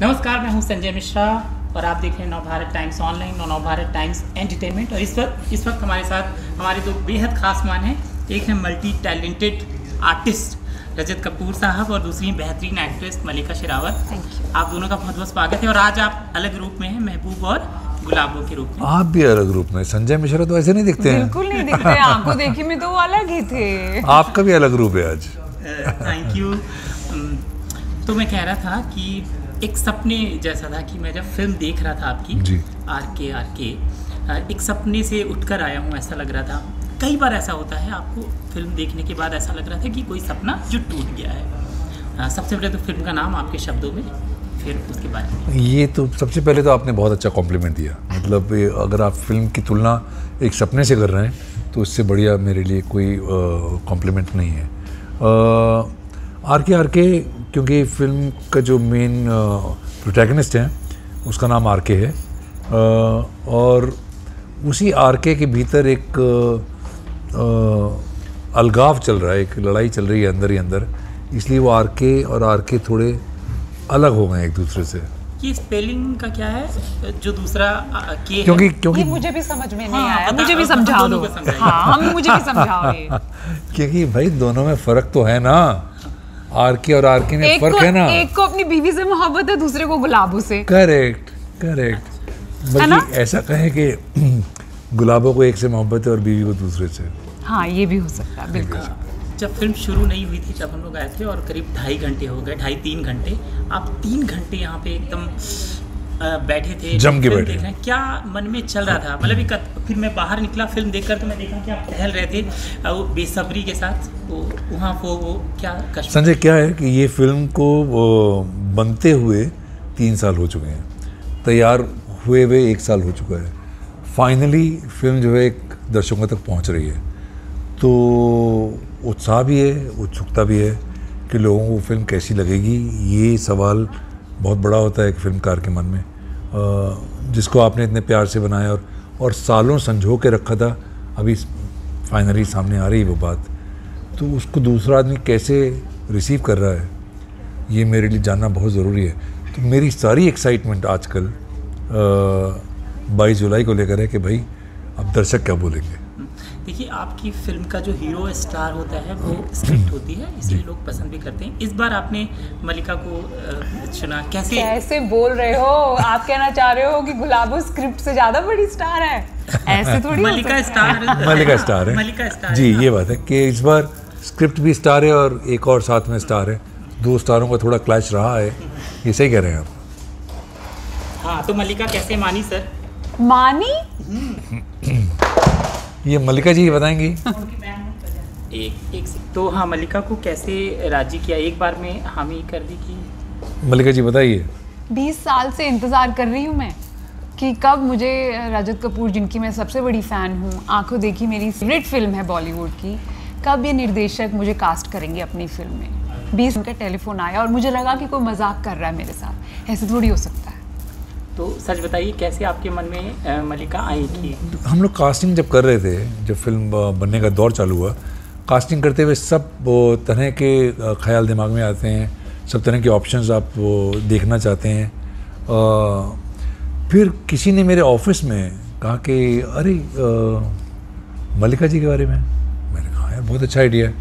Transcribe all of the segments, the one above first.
नमस्कार, मैं हूं संजय मिश्रा और आप देख रहे हैं नवभारत टाइम्स ऑनलाइन और नवभारत टाइम्स एंटरटेनमेंट। और इस वक्त हमारे साथ हमारे दो बेहद खास मान हैं। एक है मल्टी टैलेंटेड आर्टिस्ट रजत कपूर साहब और दूसरी बेहतरीन एक्ट्रेस मल्लिका शेरावत। आप दोनों का बहुत बहुत स्वागत है। और आज आप अलग रूप में हैं, महबूब और गुलाबों के रूप में। आप भी अलग रूप में। संजय मिश्रा तो ऐसे नहीं दिखते हैं। बिल्कुल नहीं दिखते, आपको देखी में तो वो अलग ही थे। आपका भी अलग रूप है आज। Thank you. तो मैं कह रहा था कि एक सपने जैसा था कि मैं जब फिल्म देख रहा था आपकी जी। आर के एक सपने से उठकर आया हूँ ऐसा लग रहा था। कई बार ऐसा होता है, आपको फिल्म देखने के बाद ऐसा लग रहा था कि कोई सपना जो टूट गया है। सबसे पहले तो फिल्म का नाम आपके शब्दों में, फिर उसके बाद ये तो सबसे पहले तो आपने बहुत अच्छा कॉम्प्लीमेंट दिया। मतलब अगर आप फिल्म की तुलना एक सपने से कर रहे हैं तो इससे बढ़िया मेरे लिए कोई कॉम्प्लीमेंट नहीं है। आर के क्योंकि फिल्म का जो मेन प्रोटैगनिस्ट है उसका नाम आर के है, और उसी आर के भीतर एक अलगाव चल रहा है, एक लड़ाई चल रही है अंदर ही अंदर। इसलिए वो आर के थोड़े अलग हो गए एक दूसरे से। ये स्पेलिंग का क्या है जो दूसरा के क्योंकि मुझे भी समझ में नहीं आया, मुझे भी समझाओ दो। हाँ, मुझे भी समझाओ ये। क्योंकि भाई दोनों में फर्क तो है ना, आर के और आर के में फर्क है ना। एक को अपनी बीवी से मोहब्बत है, दूसरे को गुलाबों से। करेक्ट। बल्कि ऐसा कहें कि गुलाबों को एक से मोहब्बत है और बीवी को दूसरे से। हाँ, ये भी हो सकता है, बिल्कुल। जब फिल्म शुरू नहीं हुई थी, जब हम लोग आए थे और करीब 2.5 घंटे हो गए, 2.5-3 घंटे, आप 3 घंटे यहाँ पे एकदम बैठे थे, जम के बैठे। क्या मन में चल रहा था? मतलब फिर मैं बाहर निकला फिल्म देखकर तो मैं देखा कि आप टहल रहे थे वो बेसब्री के साथ, वहाँ वो क्या कष्ट। संजय, क्या है कि ये फिल्म को बनते हुए 3 साल हो चुके हैं, तैयार हुए 1 साल हो चुका है। फाइनली फिल्म जो है एक दर्शकों तक पहुँच रही है, तो उत्साह भी है, उत्सुकता भी है कि लोगों को फिल्म कैसी लगेगी। ये सवाल बहुत बड़ा होता है एक फिल्मकार के मन में, जिसको आपने इतने प्यार से बनाया और सालों संजो के रखा था। अभी फाइनली सामने आ रही वो बात, तो उसको दूसरा आदमी कैसे रिसीव कर रहा है ये मेरे लिए जानना बहुत ज़रूरी है। तो मेरी सारी एक्साइटमेंट आजकल 22 जुलाई को लेकर है कि भाई अब दर्शक क्या बोलेंगे। देखिए, आपकी फिल्म का जो हीरो स्टार होता है वो स्क्रिप्ट होती है, इसलिए लोग पसंद भी करते हैं। इस बार आपने मल्लिका को चुना, कैसे बोल रहे हो? आप कहना चाह रहे हो कि गुलाबो स्क्रिप्ट से ज्यादा बड़ी स्टार है? ऐसे थोड़ी। मल्लिका स्टार है जी। ये बात है कि इस बार स्क्रिप्ट भी स्टार है और एक और साथ में स्टार है। 2 स्टारों का थोड़ा क्लैश रहा है, ये सही कह रहे हैं आप। हाँ, तो मल्लिका कैसे मानी सर? मानी? ये मल्लिका जी बताएंगी। एक तो हाँ, मल्लिका को कैसे राजी किया? एक बार में हामी कर दी कि मल्लिका जी बताइए। 20 साल से इंतज़ार कर रही हूँ मैं कि कब मुझे रजत कपूर, जिनकी मैं सबसे बड़ी फ़ैन हूँ, आंखों देखी मेरी फेवरेट फिल्म है बॉलीवुड की, कब ये निर्देशक मुझे कास्ट करेंगे अपनी फिल्म में। 20 उनका टेलीफोन आया और मुझे लगा कि कोई मजाक कर रहा है मेरे साथ। ऐसे थोड़ी हो सकता है। तो सच बताइए, कैसे आपके मन में मल्लिका आई थी? हम लोग कास्टिंग जब कर रहे थे, जब फिल्म बनने का दौर चालू हुआ, कास्टिंग करते हुए सब तरह के ख्याल दिमाग में आते हैं, सब तरह के ऑप्शंस आप देखना चाहते हैं। फिर किसी ने मेरे ऑफिस में कहा कि अरे मल्लिका जी के बारे में। मैंने कहा यार बहुत अच्छा आइडिया है,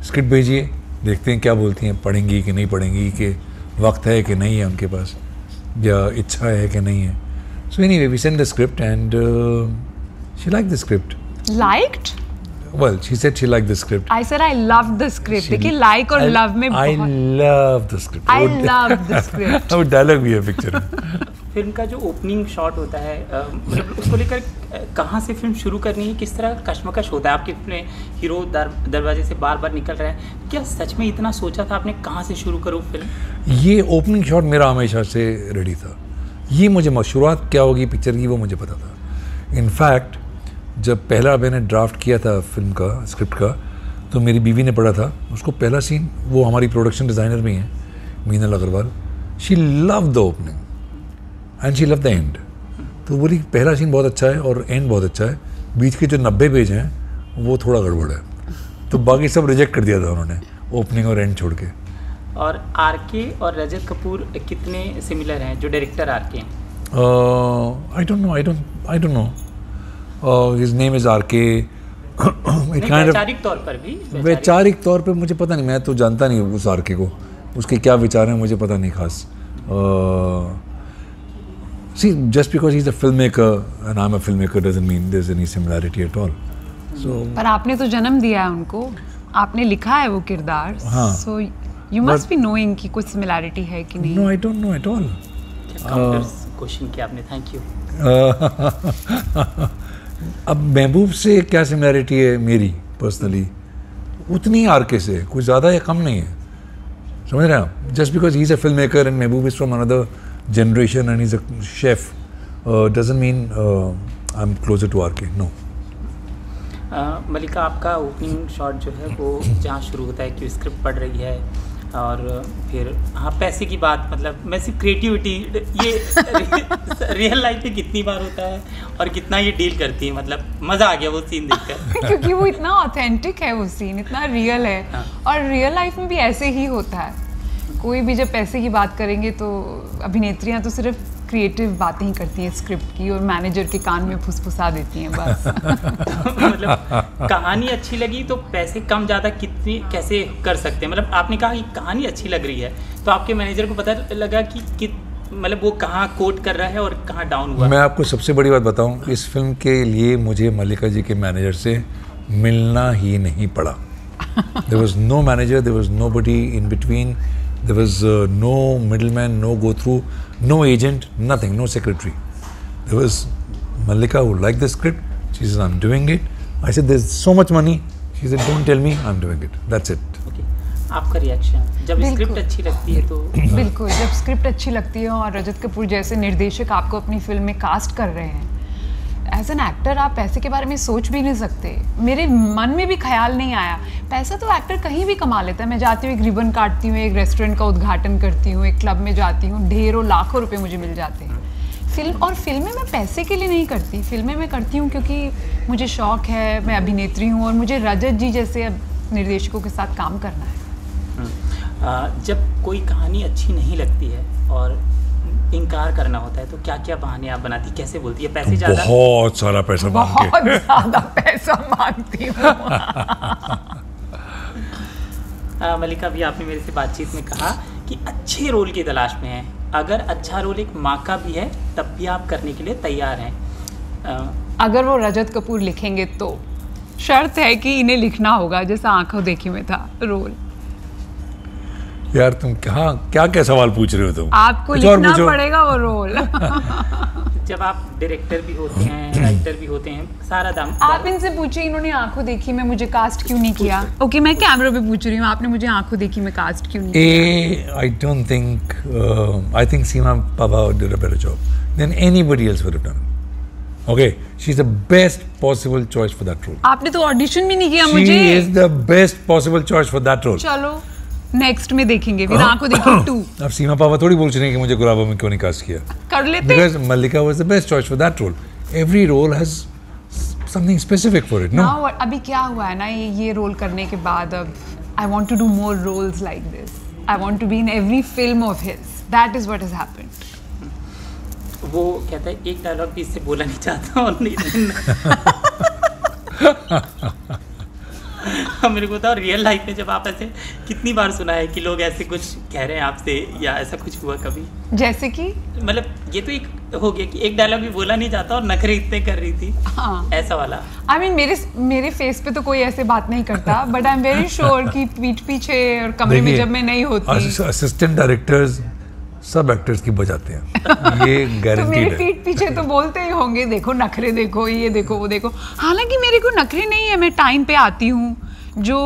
स्क्रिप्ट भेजिए, देखते हैं क्या बोलती हैं, पढ़ेंगी कि नहीं पढ़ेंगी, कि वक्त है कि नहीं है उनके पास, या इच्छा है कि नहीं है। So anyway we send the script and she liked the script. Liked? Well, she said she liked the script. I said I loved the script. देखिए, like और love में I love the script. I love the script. वो dialogue भी है picture में। Film का जो opening shot होता है, मतलब उसको लेकर कहाँ से फिल्म शुरू करनी है, किस तरह कश्मकश होता है? आपके अपने हीरो दरवाजे से बार बार निकल रहे हैं, क्या सच में इतना सोचा था आपने कहाँ से शुरू करूँ फिल्म? ये ओपनिंग शॉट मेरा हमेशा से रेडी था। ये मुझे शुरुआत क्या होगी पिक्चर की वो मुझे पता था। इनफैक्ट जब पहला मैंने ड्राफ्ट किया था फिल्म का, स्क्रिप्ट का, तो मेरी बीवी ने पढ़ा था उसको। पहला सीन, वो हमारी प्रोडक्शन डिज़ाइनर भी हैं Meenal Agarwal, she love the opening and she love the end. तो बोली पहला सीन बहुत अच्छा है और एंड बहुत अच्छा है, बीच के जो 90 पेज हैं वो थोड़ा गड़बड़ है। तो बाकी सब रिजेक्ट कर दिया था उन्होंने, ओपनिंग और एंड छोड़ के। और आरके और रजत कपूर कितने सिमिलर हैं, जो डायरेक्टर आरके हैं? I don't know. His name is RK. वैचारिक तौर पर भी? वैचारिक तौर पे मुझे पता नहीं, मैं तो जानता नहीं उस आरके को, उसके क्या विचार हैं मुझे पता नहीं खास. See, just because he's a filmmaker and I'm a filmmaker doesn't mean there's any similarity at all. So पर आपने तो जन्म दिया है उनको, आपने लिखा है वो किरदार. हाँ. So you must be knowing कि कुछ सिमिलैरिटी है कि नहीं. no, I don't know at all. Question किया आपने, थैंक यू. अब महबूब से क्या सिमिलैरिटी है मेरी पर्सनली, उतनी आरके से, कुछ ज़्यादा या कम नहीं है, समझ रहे हैं आप? Just because he is a film maker and Mehboob is from another generation and is a chef doesn't mean I am closer to RK. No. Malika, आपका ओपनिंग शॉट जो है वो जहाँ शुरू होता है कि स्क्रिप्ट पढ़ रही है और फिर हाँ पैसे की बात, मतलब मैं सिर्फ क्रिएटिविटी, ये रियल लाइफ में कितनी बार होता है और कितना ये डील करती है, मतलब मज़ा आ गया वो सीन देखकर. क्योंकि वो इतना ऑथेंटिक है, वो सीन इतना रियल है. हाँ. और रियल लाइफ में भी ऐसे ही होता है. कोई भी जब पैसे की बात करेंगे तो अभिनेत्रियां तो सिर्फ क्रिएटिव बातें ही करती हैं स्क्रिप्ट की, और मैनेजर के कान में फुसफुसा देती हैं बस. मतलब कहानी अच्छी लगी तो पैसे कम ज़्यादा कितनी कैसे कर सकते हैं? मतलब आपने कहा कि कहानी अच्छी लग रही है तो आपके मैनेजर को पता लगा कि मतलब वो कहाँ कोट कर रहा है और कहाँ डाउन हुआ? मैं आपको सबसे बड़ी बात बताऊं, इस फिल्म के लिए मुझे मल्लिका जी के मैनेजर से मिलना ही नहीं पड़ा. There was no manager, there was nobody in between, there was no middleman, no go through, no agent, nothing, no secretary. There was Mallika who liked the script. She says, I'm doing it. I said, there's so much money. She said, don't tell me, I'm doing it. That's it. Okay. आपका reaction जब script अच्छी लगती है तो? बिल्कुल, जब script अच्छी लगती है और रजत कपूर जैसे निर्देशक आपको अपनी फिल्म में कास्ट कर रहे हैं, एज एन एक्टर आप पैसे के बारे में सोच भी नहीं सकते. मेरे मन में भी ख्याल नहीं आया. पैसा तो एक्टर कहीं भी कमा लेता है. मैं जाती हूँ, एक रिबन काटती हूँ, एक रेस्टोरेंट का उद्घाटन करती हूँ, एक क्लब में जाती हूँ, ढेरों लाखों रुपए मुझे मिल जाते हैं. फिल्में मैं पैसे के लिए नहीं करती. फिल्में मैं करती हूँ क्योंकि मुझे शौक है, मैं अभिनेत्री हूँ और मुझे रजत जी जैसे निर्देशकों के साथ काम करना है. जब कोई कहानी अच्छी नहीं लगती है और इनकार करना होता है तो क्या क्या बहाने आप बनाती, कैसे बोलती है? पैसे ज़्यादा, बहुत सारा पैसा मांग के, बहुत ज़्यादा पैसा मांगती हूँ. मल्लिका, अभी आपने मेरे से बातचीत में कहा कि अच्छे रोल की तलाश में है. अगर अच्छा रोल एक माँ का भी है तब भी आप करने के लिए तैयार हैं? अगर वो रजत कपूर लिखेंगे तो. शर्त है कि इन्हें लिखना होगा, जैसा आंखों देखी में था रोल. यार तुम क्या सवाल पूछ रहे हो तुम? आपको लिखना पड़ेगा वो रोल. जब आप डायरेक्टर भी होते हैं, राइटर भी होते हैं, सारा दाम आप इनसे पूछिए, इन्होंने आंखों देखी में मुझे कास्ट क्यों नहीं किया? ओके, मैं कैमरा पे पूछ रही हूँ, आपने मुझे आंखों देखी में कास्ट क्यों नहीं किया? I don't think I think Seema Pava did a better job than anybody else would have done. Okay, she's the best possible choice for that role. आपने तो ऑडिशन भी नहीं किया मुझे. She is the best possible choice for that role. चलो next में देखेंगे फिर आंखों देखी 2. अब सीमा पावा थोड़ी बोल रही है कि मुझे गुलाबो में क्यों नहीं कास्ट किया. कर लेते. Because Mallika was the best choice for that role. Every role has something specific for it. No. Now अभी क्या हुआ है ना, ये रोल करने के बाद अब I want to do more roles like this. I want to be in every film of his. That is what has happened. वो कहता है एक डायलॉग भी इससे बोला नहीं चाहता और नहीं मेरे को बताओ, रियल लाइफ में जब आप ऐसे कितनी बार सुना है कि लोग ऐसे कुछ कह रहे हैं आपसे, या ऐसा कुछ हुआ कभी? जैसे कि मतलब ये तो एक हो गया कि एक डायलॉग भी बोला नहीं जाता और नखरे इतने कर रही थी. हाँ. ऐसा वाला. I mean, मेरे फेस पे तो कोई ऐसे बात नहीं करता, but I am very sure कि पीठ पीछे और कमरे में जब मैं नहीं होती, असिस्टेंट डायरेक्टर्स सब एक्टर्स की बजाते हैं. ये गारंटीड तो मेरे है. पीठ पीछे तो बोलते ही होंगे, देखो नखरे, देखो ये, देखो वो, देखो. हालांकि मेरे को नखरे नहीं है, मैं टाइम पे आती हूँ. जो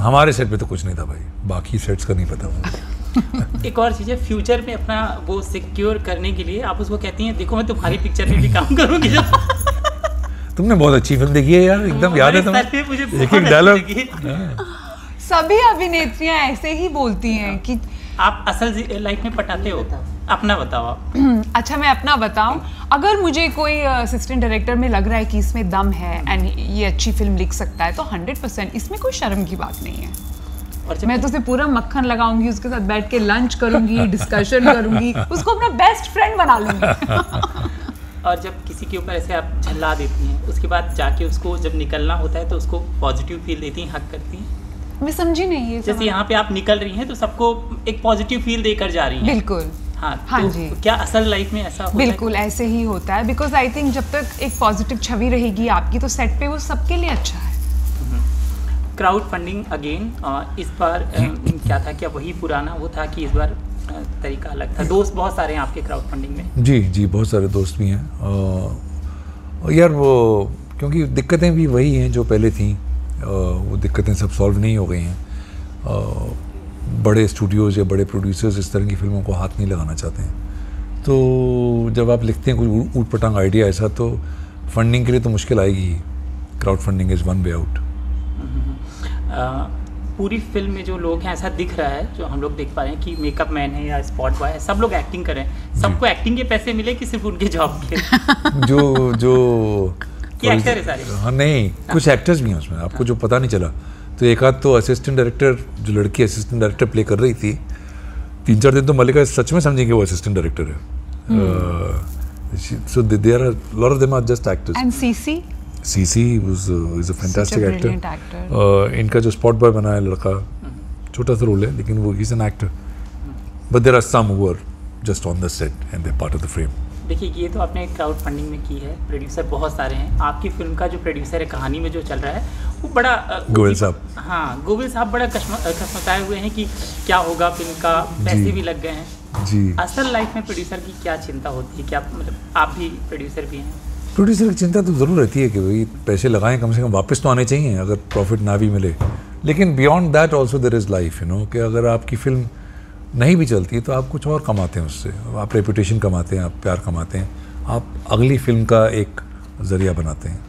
हमारे सेट पे तो कुछ नहीं था भाई, बाकी सेट्स का नहीं पता मुझे. एक और चीज़ है, फ्यूचर में अपना वो सिक्योर करने के लिए आप उसको कहती हैं, देखो मैं तुम्हारी पिक्चर में भी काम करूँगी. तुमने बहुत अच्छी फिल्म देखी है यार, एकदम याद है तुम्हें एक डायलॉग. सभी अभिनेत्रियां ऐसे ही बोलती हैं कि आप असल लाइफ में पटाते हो. अपना बताओ आप. अच्छा, मैं अपना बताऊं. अगर मुझे कोई असिस्टेंट डायरेक्टर में लग रहा है कि इसमें दम है एंड ये अच्छी फिल्म लिख सकता है तो 100%, इसमें कोई शर्म की बात नहीं है. और मैं तो उसे पूरा मक्खन लगाऊंगी, उसके साथ बैठ के लंच करूंगी, डिस्कशन करूंगी, उसको अपना बेस्ट फ्रेंड बना लूंगी। और जब किसी के ऊपर ऐसे आप झल्ला देती हैं, उसके बाद जाके उसको जब निकलना होता है तो उसको पॉजिटिव फील देती हैं, हक करती हैं? मैं समझी नहीं ये जैसे यहाँ पे आप निकल रही हैं तो सबको एक पॉजिटिव फील देकर जा रही हैं। बिल्कुल। हाँ हाँ तो जी। क्या असल लाइफ में ऐसा होता बिल्कुल ऐसे ही होता है, बिकॉज आई थिंक जब तक एक पॉजिटिव छवि रहेगी आपकी तो सेट पे वो सबके लिए अच्छा है। क्राउड फंडिंग अगेन, इस बार क्या था, क्या वही पुराना वो था कि इस बार तरीका अलग था? दोस्त बहुत सारे हैं आपके क्राउड फंडिंग में? जी जी, बहुत सारे दोस्त भी हैं। और यार वो क्योंकि दिक्कतें भी वही हैं जो पहले थीं, वो दिक्कतें सब सॉल्व नहीं हो गई हैं। बड़े स्टूडियोज़ या बड़े प्रोड्यूसर्स इस तरह की फिल्मों को हाथ नहीं लगाना चाहते हैं। तो जब आप लिखते हैं कोई ऊट पटांग आइडिया ऐसा, तो फंडिंग के लिए तो मुश्किल आएगी ही। Crowd funding is one way out. पूरी फिल्म में जो लोग हैं, ऐसा दिख रहा है, जो हम लोग देख पा रहे हैं कि मेकअप मैन है या स्पॉट बॉय है, सब लोग एक्टिंग कर रहे हैं। सबको एक्टिंग के पैसे मिले कि सिर्फ उनके जॉब के? जो कि एक्टर है सारे? हाँ नहीं, कुछ एक्टर्स भी हैं उसमें, आपको जो पता नहीं चला। तो एक आध तो असिस्टेंट डायरेक्टर, जो लड़की असिस्टेंट डायरेक्टर प्ले कर रही थी, 3-4 दिन तो मल्लिका सच में समझेंगे वो असिस्टेंट डायरेक्टर है। So there are lot of them are just actors. And CC is a fantastic actor. इनका जो स्पॉट बॉय बना है लड़का, छोटा सा रोल है लेकिन वो is an actor. But there are some who are just on the set and they part of the frame. देखिए, ये तो आपने क्राउड फंडिंग में की है, प्रोड्यूसर बहुत सारे हैं। आपकी फिल्म का जो प्रोड्यूसर है, कहानी में जो चल रहा है, वो बड़ा गोविल साहब। हाँ, गोविल साहब बड़ा कश्मताए हुए हैं कि क्या होगा फिल्म का, पैसे भी लग गए हैं जी। असल लाइफ में प्रोड्यूसर की क्या चिंता होती है? क्या मतलब आप भी प्रोड्यूसर भी हैं? प्रोड्यूसर की चिंता तो ज़रूर रहती है कि भाई पैसे लगाएं, कम से कम वापस तो आने चाहिए अगर प्रॉफिट ना भी मिले। लेकिन beyond that also there is life, कि अगर आपकी फिल्म नहीं भी चलती है तो आप कुछ और कमाते हैं उससे। आप रेपुटेशन कमाते हैं, आप प्यार कमाते हैं, आप अगली फिल्म का एक ज़रिया बनाते हैं।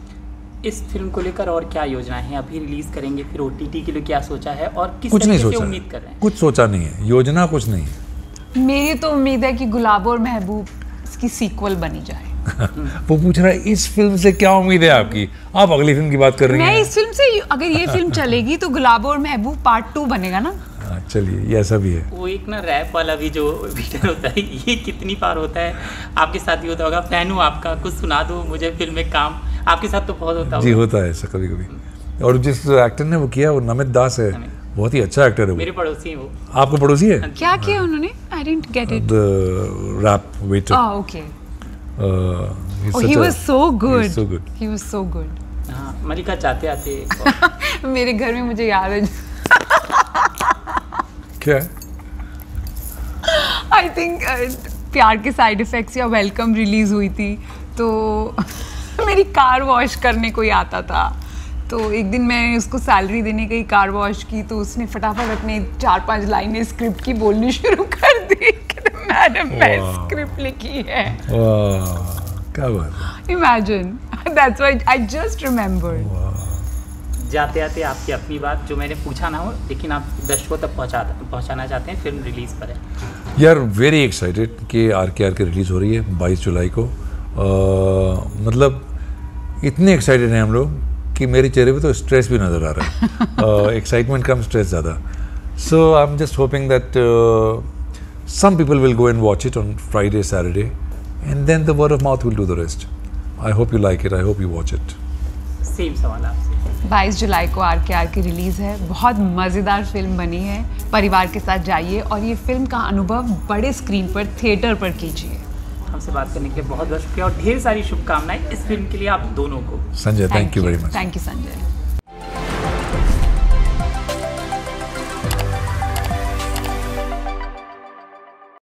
इस फिल्म को लेकर और क्या योजनाएं हैं? अभी रिलीज़ करेंगे, फिर OTT के लिए क्या सोचा है और किस कुछ नहीं तरीके से सोचा, उम्मीद कर रहे हैं? कुछ सोचा नहीं है, योजना कुछ नहीं है। मेरी तो उम्मीद है कि गुलाब और महबूब इसकी सीक्वल बनी जाए। वो पूछ रहा है इस फिल्म से क्या उम्मीद है आपकी? आप अगली फिल्म की बात कर रही हैं। मैं इस फिल्म से, अगर ये फिल्म चलेगी तो गुलाब और महबूब पार्ट 2 बनेगा ना। चलिए, ये ऐसा भी है। वो एक ना रैप वाला भी जो वीडियो होता है, ये कितनी बार होता है, आपके साथ भी होता होगा? फैन हूँ आपका, कुछ सुना दो मुझे फिल्म में काम। आपके साथ तो बहुत होता जी, होगा। होता है ऐसा कभी कभी। और जिस एक्टर ने वो किया, वो नमित दास है, बहुत ही अच्छा एक्टर है वो। मेरे पड़ोसी हैं वो। आपको पड़ोसी है? क्या किया उन्होंने? I didn't get it. The rap waiter. Okay. He was so good. So good. He was so good. हाँ, मलिका जाते आते मेरे घर में मुझे याद है, क्या? आई थिंक प्यार के साइड इफेक्ट्स या वेलकम रिलीज हुई थी, तो मेरी कार वॉश करने कोई आता था, तो एक दिन मैंने उसको सैलरी देने गई कार वॉश की, तो उसने फटाफट अपने 4-5 लाइनें स्क्रिप्ट की बोलनी शुरू कर दी। मैडम, मैं स्क्रिप्ट लिखी है। वाह, क्या बात है। Imagine, that's why I just remembered. जाते आते आपकी अपनी बात जो मैंने पूछा ना हो, लेकिन आप दर्शकों तक पहुंचाना चाहते हैं, फिल्म रिलीज पर है। यार वेरी एक्साइटेड कि RKR रिलीज़ हो रही है 22 जुलाई को। मतलब इतने एक्साइटेड हैं हम लोग कि मेरे चेहरे पे तो स्ट्रेस भी नज़र आ रहा है। एक्साइटमेंट कम स्ट्रेस ज़्यादा। So I am just hoping that some people will go and watch it on Friday, Saturday, and then the word of mouth will do the rest. I hope you like it. I hope you watch it. Same सवाल आपसे। 22 जुलाई को RKR की release है। बहुत मज़ेदार film बनी है, परिवार के साथ जाइए और ये फिल्म का अनुभव बड़े स्क्रीन पर, थिएटर पर कीजिए। हमसे बात करने के लिए बहुत बहुत शुक्रिया और ढेर सारी शुभकामनाएं इस फिल्म के लिए आप दोनों को। Sanjay, thank you very much. Thank you, Sanjay.